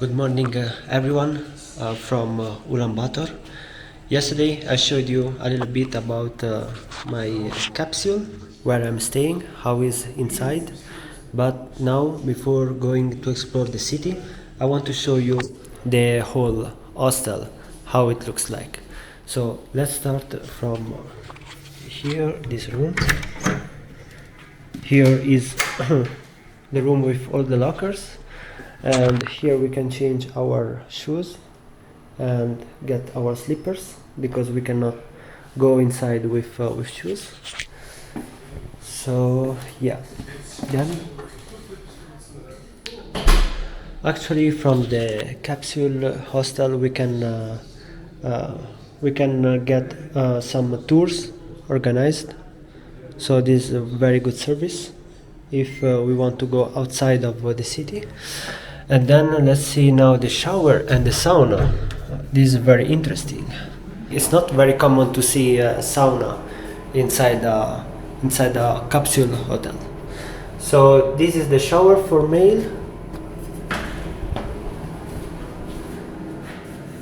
Good morning, everyone from Ulaanbaatar. Yesterday I showed you a little bit about my capsule, where I'm staying, how is inside. But now, before going to explore the city, I want to show you the whole hostel, how it looks like. So let's start from here, this room. Here is the room with all the lockers, and here we can change our shoes and get our slippers, because we cannot go inside with shoes. So yeah, then actually from the capsule hostel we can get some tours organized. So this is a very good service if we want to go outside of the city. And then let's see now the shower and the sauna. This is very interesting. It's not very common to see a sauna inside a capsule hotel. So this is the shower for male.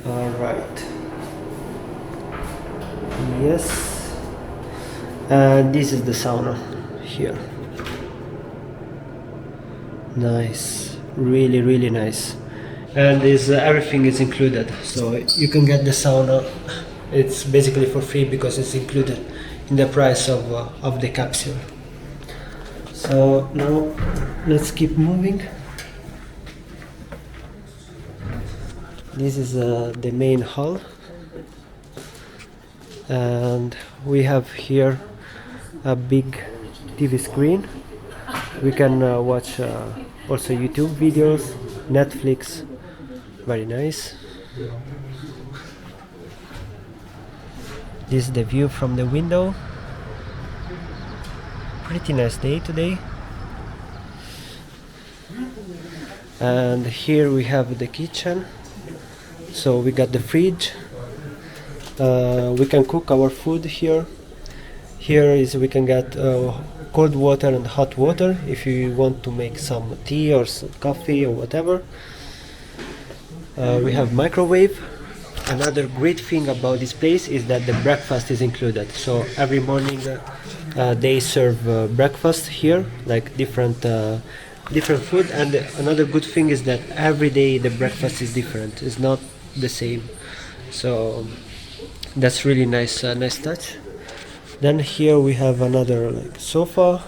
All right. Yes. And this is the sauna here. Nice, really nice. And this everything is included, so you can get the sauna. It's basically for free because it's included in the price of the capsule. So now let's keep moving. This is the main hall, and we have here a big TV screen. We can watch also YouTube videos, Netflix. Very nice. This is the view from the window. Pretty nice day today. And here we have the kitchen. So we got the fridge. We can cook our food here. Here is we can get cold water and hot water if you want to make some tea or some coffee or whatever. We have microwave. Another great thing about this place is that the breakfast is included. So every morning they serve breakfast here, like different food. And another good thing is that every day the breakfast is different. It's not the same. So that's really nice, nice touch. Then here we have another like sofa,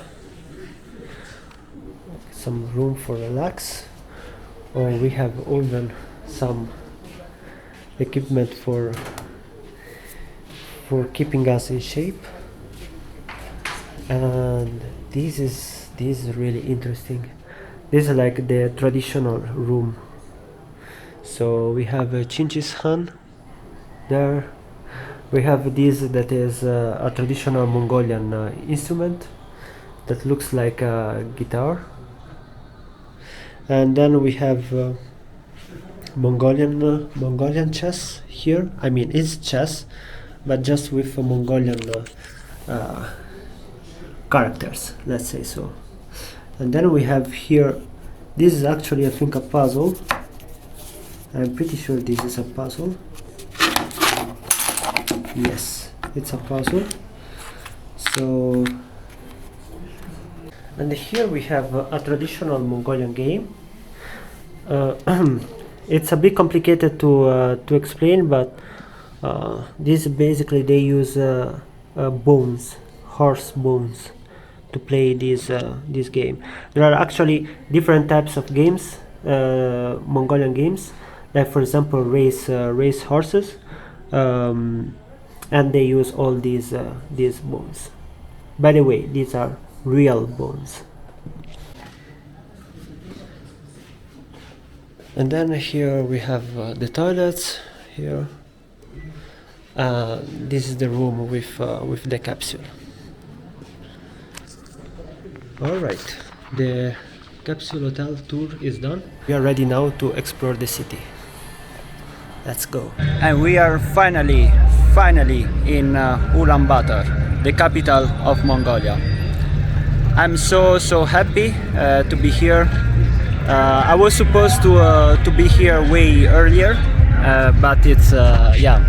some room for relax. Or we have even some equipment for keeping us in shape. And this is really interesting. This is like the traditional room. So we have a Chinchis there. We have this that is a traditional Mongolian instrument that looks like a guitar. And then we have Mongolian chess here. I mean, it's chess, but just with Mongolian characters, let's say so. And then we have here, this is actually I think a puzzle. I'm pretty sure this is a puzzle. Yes, it's a puzzle. So, and here we have a traditional Mongolian game. It's a bit complicated to explain, but this basically they use bones, horse bones, to play this game. There are actually different types of games, Mongolian games, like for example race horses. And they use all these bones. By the way, these are real bones. And then here we have the toilets here. This is the room with the capsule. All right, the capsule hotel tour is done. We are ready now to explore the city. Let's go. And we are finally in Ulaanbaatar, the capital of Mongolia. I'm so happy to be here. I was supposed to be here way earlier, but it's yeah,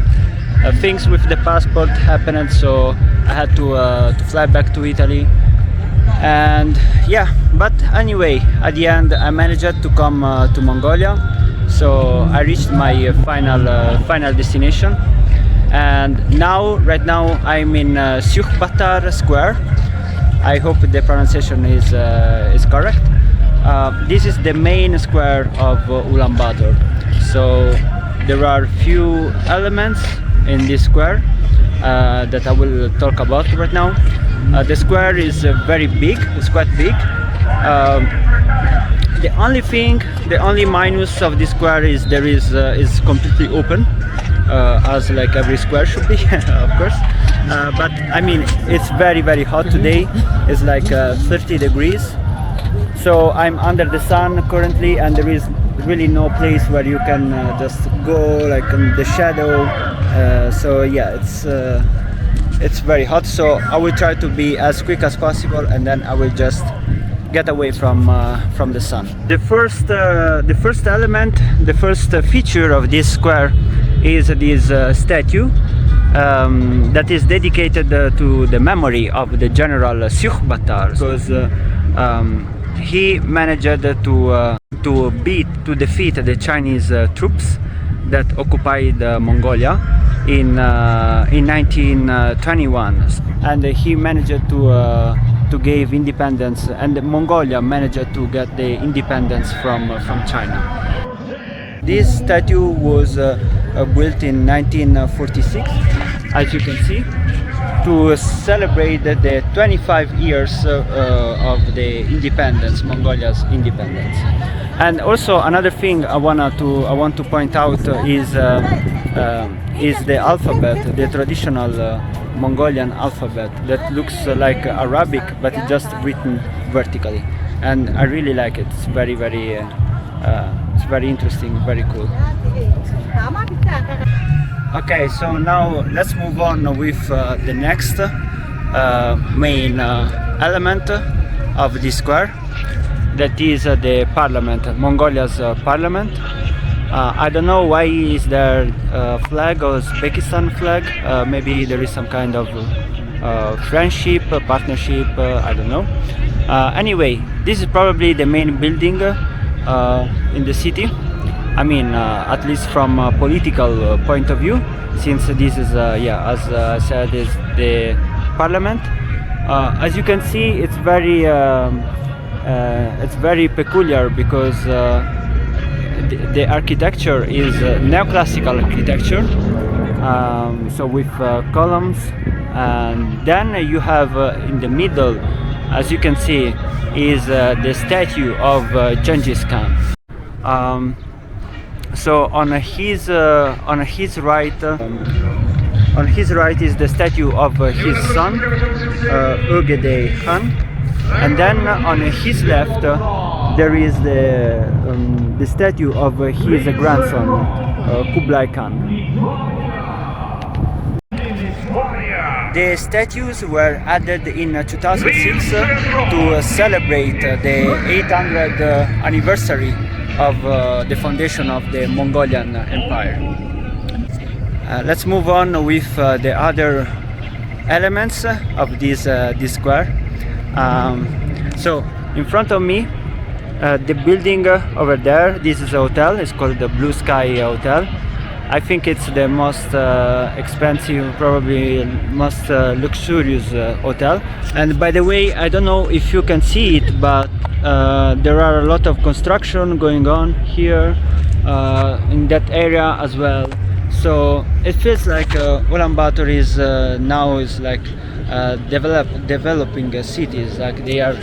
things with the passport happened, so I had to fly back to Italy. And yeah, but anyway, at the end I managed to come to Mongolia, so I reached my final destination. And right now I'm in Sukhbaatar Square. I hope the pronunciation is correct. This is the main square of Ulaanbaatar. So there are few elements in this square that I will talk about right now. The square is very big, it's quite big. The only minus of this square is is completely open, as like every square should be, of course. But I mean, it's very hot today. It's like 30 degrees. So I'm under the sun currently, and there is really no place where you can just go like in the shadow. So yeah, it's very hot. So I will try to be as quick as possible, and then I will just get away from the sun. The first element, the first feature of this square is this statue that is dedicated to the memory of the general Sukhbaatar, because he managed to defeat the Chinese troops that occupied Mongolia in 1921, and he managed to give independence, and Mongolia managed to get the independence from China. This statue was built in 1946, as you can see, to celebrate the 25 years of the independence, Mongolia's independence. And also another thing I want to point out is the alphabet, the traditional Mongolian alphabet that looks like Arabic, but it's just written vertically, and I really like it. It's very interesting, very cool. Okay, so now let's move on with the next main element of this square, that is the parliament, Mongolia's parliament. I don't know why is there a flag or Uzbekistan flag. Maybe there is some kind of friendship, partnership, I don't know. Anyway, this is probably the main building in the city. I mean, at least from a political point of view, since this is, yeah, as I said, is the parliament. As you can see, it's very peculiar, because the architecture is neoclassical architecture, so with columns, and then you have in the middle, as you can see, is the statue of Genghis Khan. So on his right is the statue of his son, Ögedei Khan, and then on his left there is the statue of his grandson, Kublai Khan. The statues were added in 2006 to celebrate the 800th anniversary of the foundation of the Mongolian Empire. Let's move on with the other elements of this square. So in front of me, the building over there, this is a hotel. It's called the Blue Sky Hotel. I think it's the most expensive, probably most luxurious hotel. And by the way, I don't know if you can see it, but there are a lot of construction going on here in that area as well. So it feels like Ulaanbaatar is now like developing cities. Like they are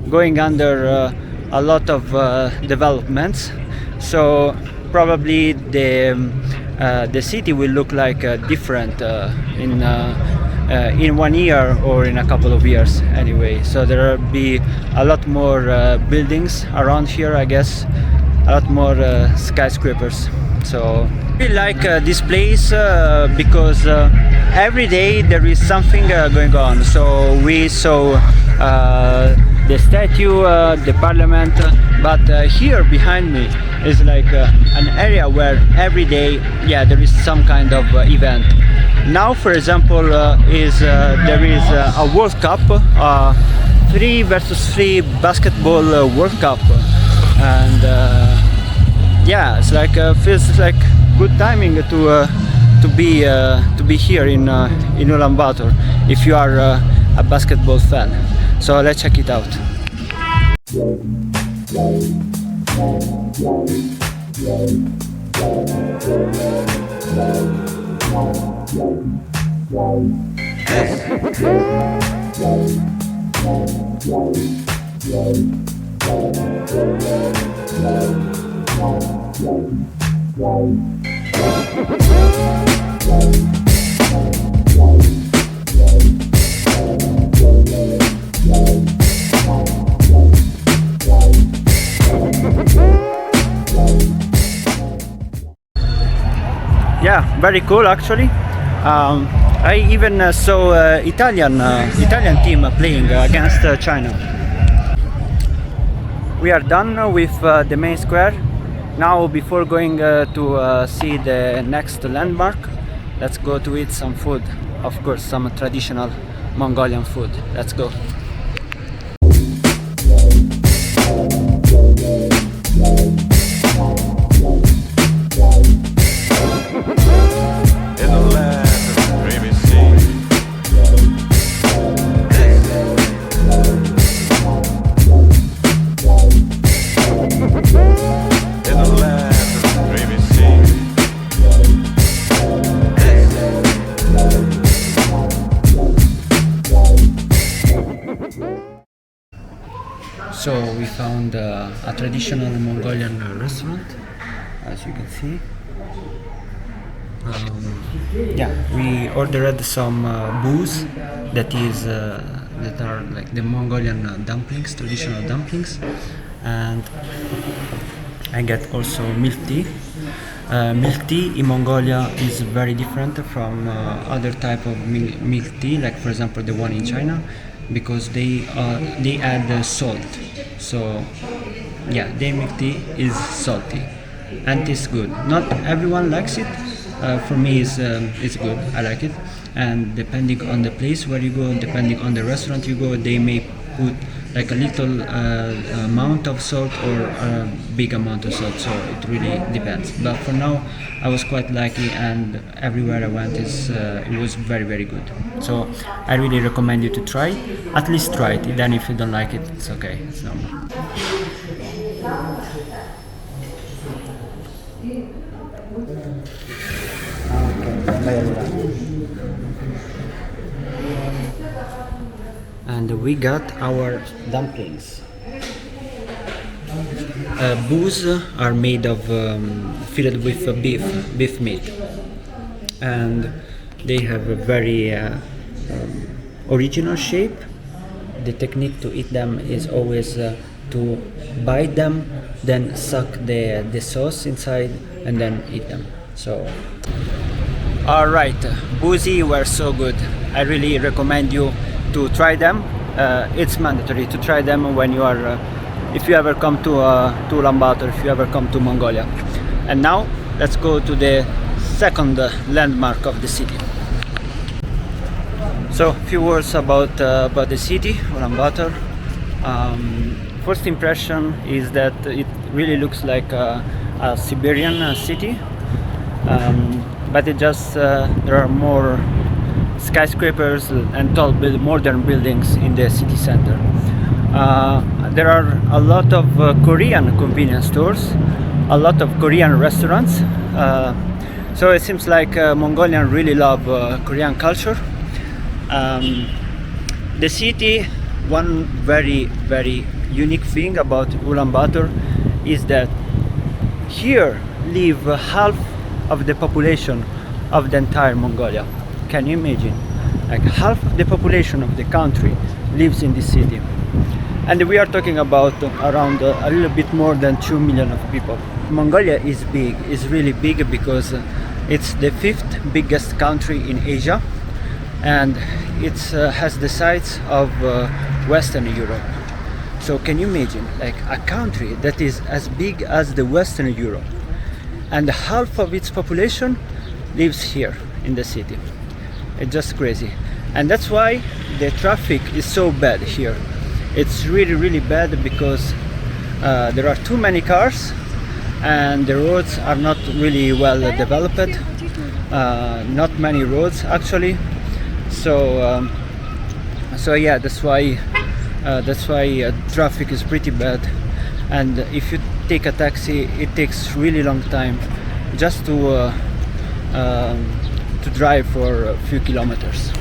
going under a lot of developments. So probably the city will look like different in 1 year or in a couple of years anyway. So there will be a lot more buildings around here, I guess, a lot more skyscrapers. So I really like this place because every day there is something going on. So we saw the statue, the parliament, but here behind me is like an area where every day, yeah, there is some kind of event. Now, for example, there is a World Cup, 3 versus 3 basketball World Cup, and yeah, it's like feels like good timing to be here in Ulaanbaatar if you are a basketball fan. So let's check it out. Yeah, very cool actually. I even saw Italian team playing against China. We are done with the main square. Now, before going to see the next landmark, let's go to eat some food. Of course, some traditional Mongolian food. Let's go. So we found a traditional Mongolian restaurant, as you can see. Yeah, we ordered some booze that are like the Mongolian dumplings, traditional dumplings, and I get also milk tea. Milk tea in Mongolia is very different from other type of milk tea, like for example the one in China, because they add salt. So yeah, their milk tea is salty and it's good. Not everyone likes it. For me, it's good. I like it. And depending on the place where you go, depending on the restaurant you go, they may put like a little amount of salt or a big amount of salt. So it really depends. But for now, I was quite lucky, and everywhere I went, it was very, very good. So I really recommend you to try. At least try it. Then if you don't like it, it's okay. It's normal. And we got our dumplings. Booze are made of filled with beef meat, and they have a very original shape. The technique to eat them is always to bite them, then suck the sauce inside, and then eat them. So, all right, boozy were so good. I really recommend you to try them. It's mandatory to try them when you are, if you ever come to Ulaanbaatar, if you ever come to Mongolia. And now let's go to the second landmark of the city. So, a few words about the city, Ulaanbaatar. First impression is that it really looks like a Siberian city, but it just there are more skyscrapers and tall modern buildings in the city center. There are a lot of Korean convenience stores, a lot of Korean restaurants. So it seems like Mongolians really love Korean culture. The city, one very, very unique thing about Ulaanbaatar is that here live half of the population of the entire Mongolia. Can you imagine? Like half of the population of the country lives in this city. And we are talking about around a little bit more than 2 million of people. Mongolia is big, is really big because it's the 5th biggest country in Asia, and it has the size of Western Europe. So can you imagine, like a country that is as big as the Western Europe, and half of its population lives here in the city? It's just crazy. And that's why the traffic is so bad here. It's really bad because there are too many cars and the roads are not really well developed. Not many roads actually. So yeah, that's why traffic is pretty bad. And if you take a taxi, it takes really long time just to drive for a few kilometers.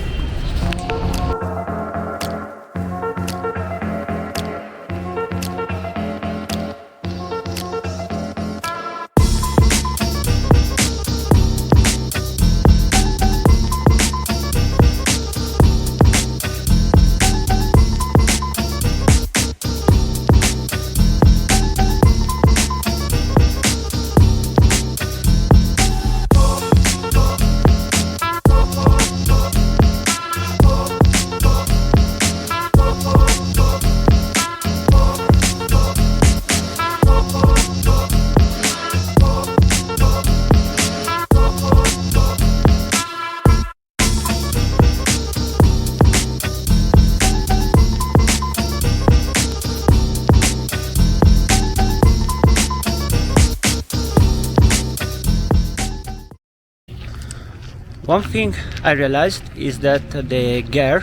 One thing I realized is that the ger,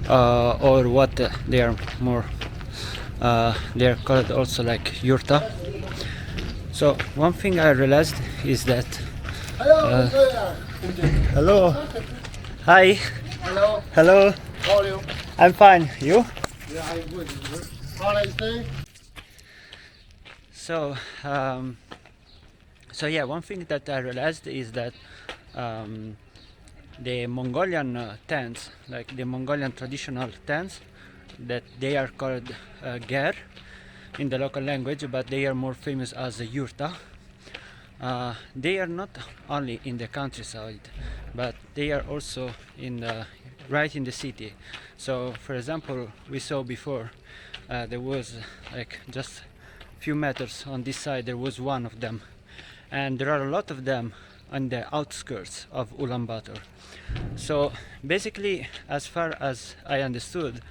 or what they are more, they are called also like yurta. So one thing I realized is that hello, hi, hello, How are you? I'm fine. You? Yeah, I'm good. How are you staying? So so yeah, one thing that I realized is that the Mongolian tents, like the Mongolian traditional tents, that they are called ger in the local language, but they are more famous as a yurta. They are not only in the countryside, but they are also in right in the city. So, for example, we saw before there was like just a few meters on this side. There was one of them, and there are a lot of them on the outskirts of Ulaanbaatar. So basically, as far as I understood,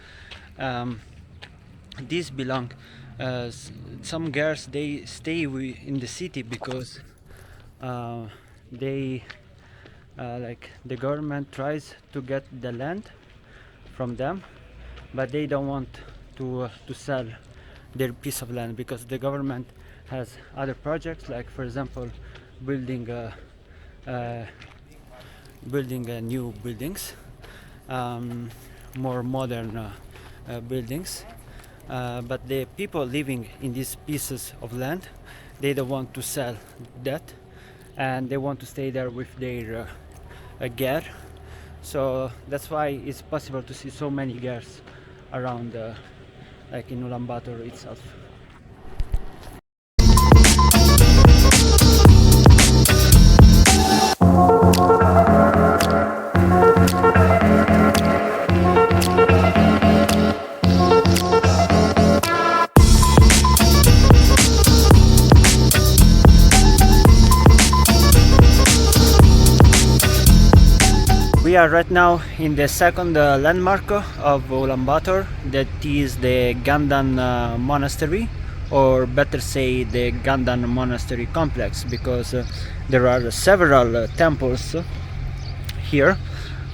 these belong. Some girls they stay in the city because they like the government tries to get the land from them, but they don't want to sell their piece of land because the government has other projects, like for example building new buildings, more modern buildings, but the people living in these pieces of land, they don't want to sell that, and they want to stay there with their ger. So that's why it's possible to see so many gers around, like in Ulaanbaatar itself. We are right now in the second landmark of Ulaanbaatar, that is the Gandan Monastery, or better say the Gandan Monastery complex, because there are several temples here,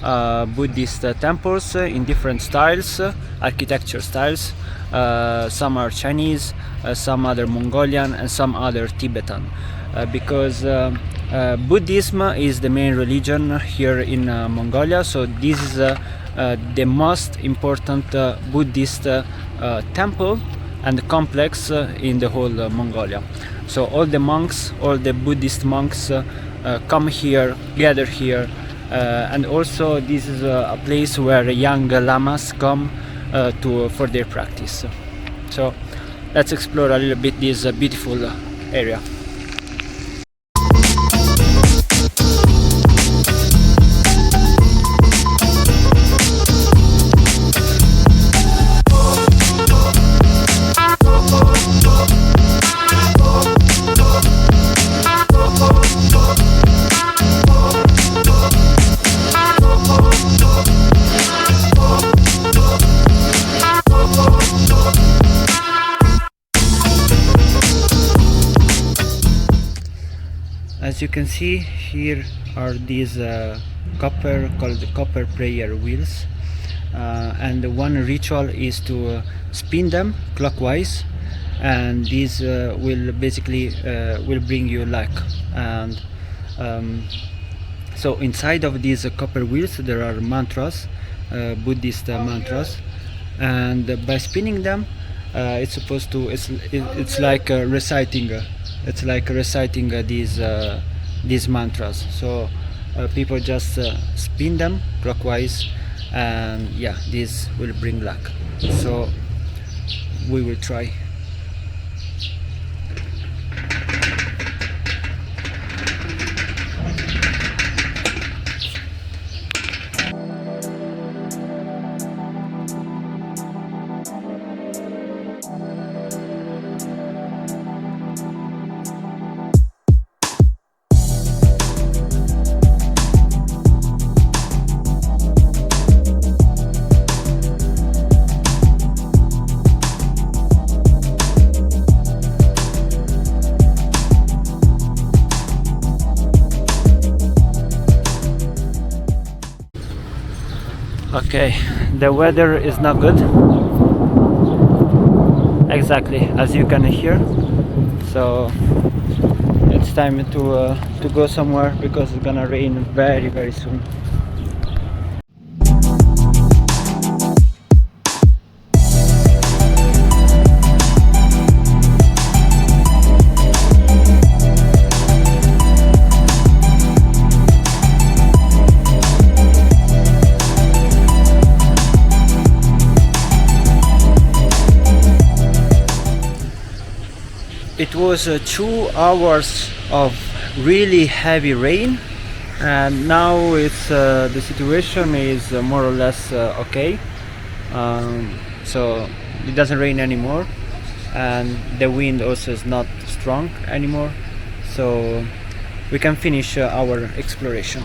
Buddhist temples in different styles, architecture styles. Some are Chinese, some other Mongolian, and some other Tibetan, because Buddhism is the main religion here in Mongolia. So this is the most important Buddhist temple and complex in the whole Mongolia. So all the monks, all the Buddhist monks come here, gather here, and also this is a place where young lamas come for their practice. So let's explore a little bit this beautiful area. as you can see, here are these called copper prayer wheels, and the one ritual is to spin them clockwise, and these will basically will bring you luck. And so inside of these copper wheels there are mantras, Buddhist mantras, and by spinning them, it's supposed to it's like reciting these mantras. So people just spin them clockwise, and yeah, this will bring luck. So we will try. Okay, the weather is not good, exactly as you can hear, so it's time to go somewhere because it's gonna rain very soon. It was 2 hours of really heavy rain, and now it's the situation is more or less okay. So it doesn't rain anymore, and the wind also is not strong anymore, so we can finish our exploration.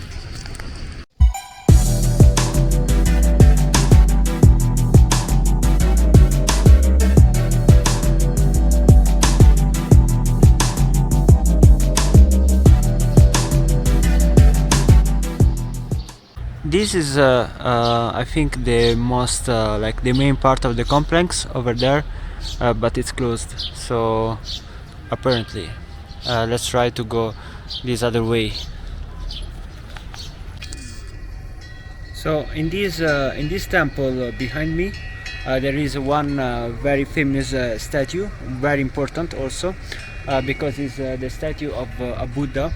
This is I think the most like the main part of the complex over there, but it's closed, so apparently let's try to go this other way. So in this temple behind me, there is one very famous statue, very important also, because it's the statue of a Buddha,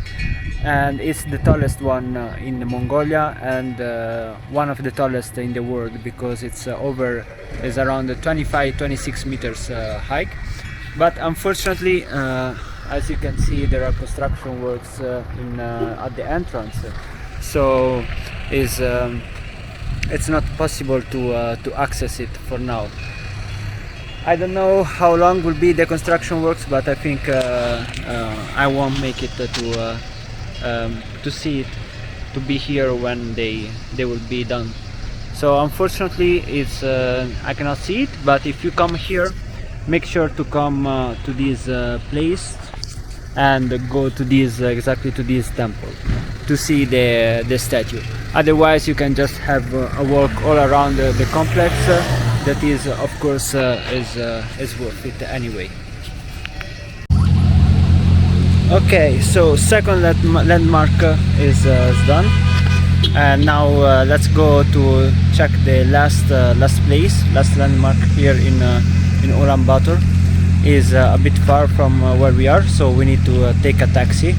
and it's the tallest one in Mongolia, and one of the tallest in the world, because it's around 25-26 meters high. But unfortunately, as you can see, there are construction works at the entrance, so it's not possible to access it for now. I don't know how long will be the construction works, but I think I won't make it to see it, to be here when they will be done. So unfortunately it's I cannot see it, but if you come here, make sure to come to this place and go to this exactly to this temple to see the statue. Otherwise you can just have a walk all around the complex, that is of course is worth it anyway. Okay, so second landmark is done, and now let's go to check the last landmark here in Ulaanbaatar. Is a bit far from where we are, so we need to take a taxi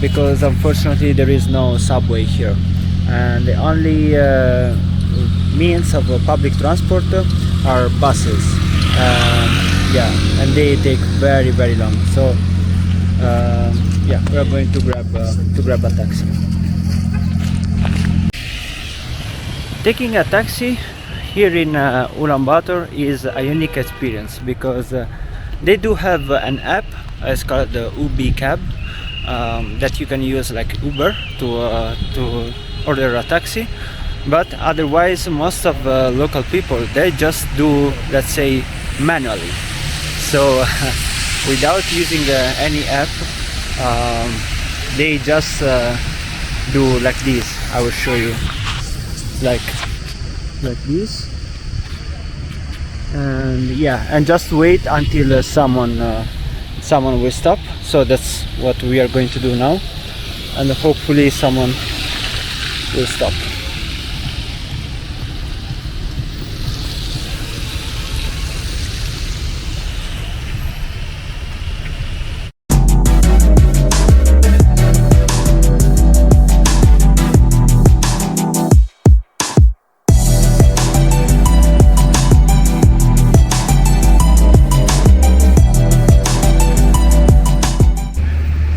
because unfortunately there is no subway here, and the only means of public transport are buses. Yeah, and they take very long, so yeah, we are going to grab a taxi. Taking a taxi here in Ulaanbaatar is a unique experience, because they do have an app, it's called the Ubi Cab, that you can use like Uber to order a taxi. But otherwise most of local people, they just do, let's say, manually. So without using any app, they just do like this. I will show you, like this, and yeah, and just wait until someone will stop. So that's what we are going to do now, and hopefully someone will stop.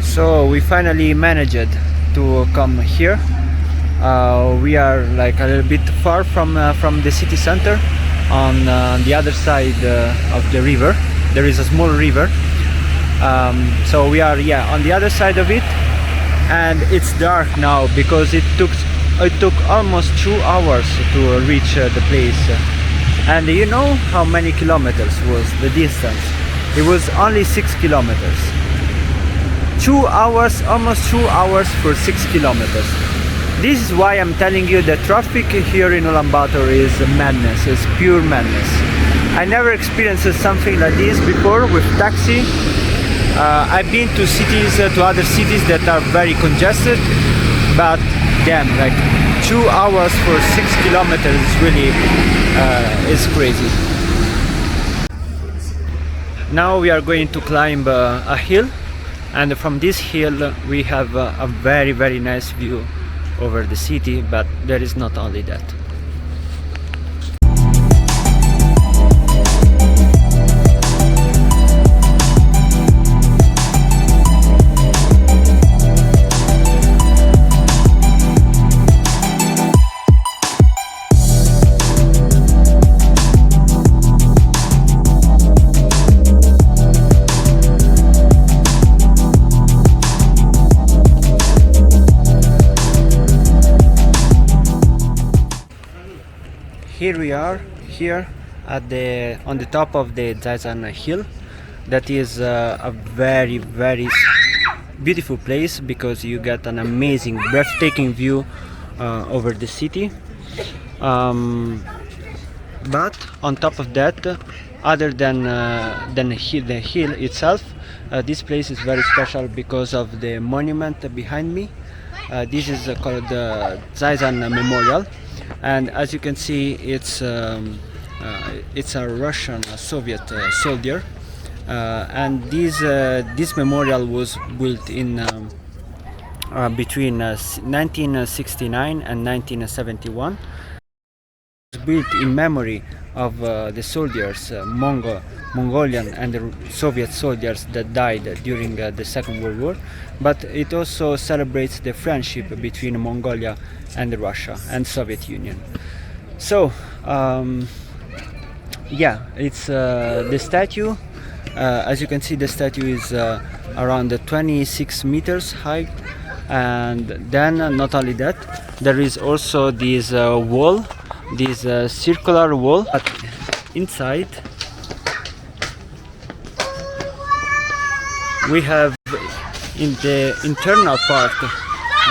So we finally managed to come here. We are like a little bit far from the city center. On the other side of the river, there is a small river. So we are, yeah, on the other side of it, and it's dark now because it took almost 2 hours to reach the place. And you know how many kilometers was the distance? It was only 6 kilometers. 2 hours, almost 2 hours for 6 kilometers. This is why I'm telling you that traffic here in Ulaanbaatar is madness, it's pure madness. I never experienced something like this before with taxi. I've been to cities, to other cities that are very congested, but damn, like 2 hours for 6 kilometers is really is crazy. Now we are going to climb a hill. And from this hill we have a very, very nice view over the city, but there is not only that. Here we are, here at on the top of the Zaisan hill. That is a very, very beautiful place because you get an amazing, breathtaking view over the city. But on top of that, other than the hill itself, this place is very special because of the monument behind me. This is called the Zaisan Memorial. And as you can see, it's a Russian Soviet soldier, and this memorial was built in between 1969 and 1971. It was built in memory of the soldiers, Mongolian and the Soviet soldiers that died during the Second World War, but it also celebrates the friendship between Mongolia and Russia and Soviet Union. So yeah, it's the statue. As you can see, the statue is around 26 meters high, and then not only that, there is also this wall, this circular wall. But inside we have, in the internal part,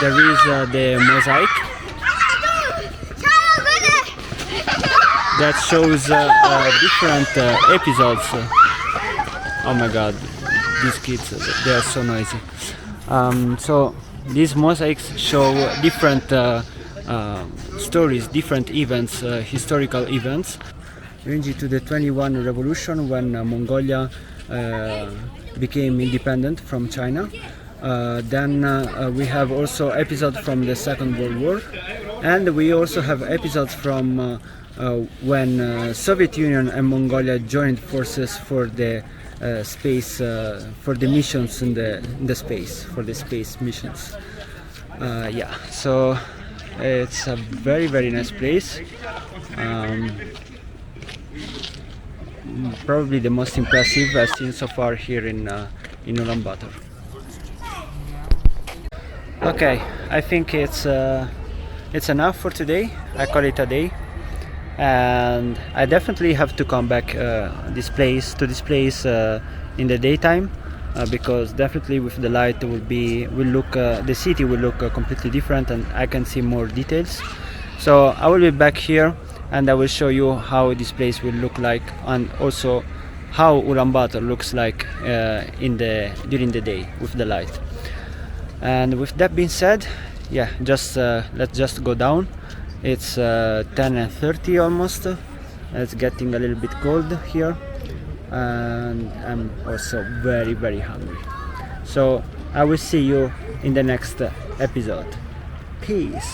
there is the mosaic that shows different episodes. Oh my god, these kids, they are so noisy. So these mosaics show different stories, different events, historical events, ranging to the 21 revolution when Mongolia became independent from China. Then we have also episodes from the Second World War, and we also have episodes from when Soviet Union and Mongolia joined forces for the space, for the missions in the space, for the space missions. Yeah, so it's a very, very nice place. Probably the most impressive I've seen so far here in Ulaanbaatar. Okay, I think it's enough for today. I call it a day, and I definitely have to come back to this place in the daytime. because definitely with the light the city will look completely different, and I can see more details. So I will be back here and I will show you how this place will look like, and also how Ulaanbaatar looks like during the day with the light. And with that being said, yeah, let's just go down. It's 10:30 almost. It's getting a little bit cold here, and I'm also very, very hungry. So I will see you in the next episode. Peace.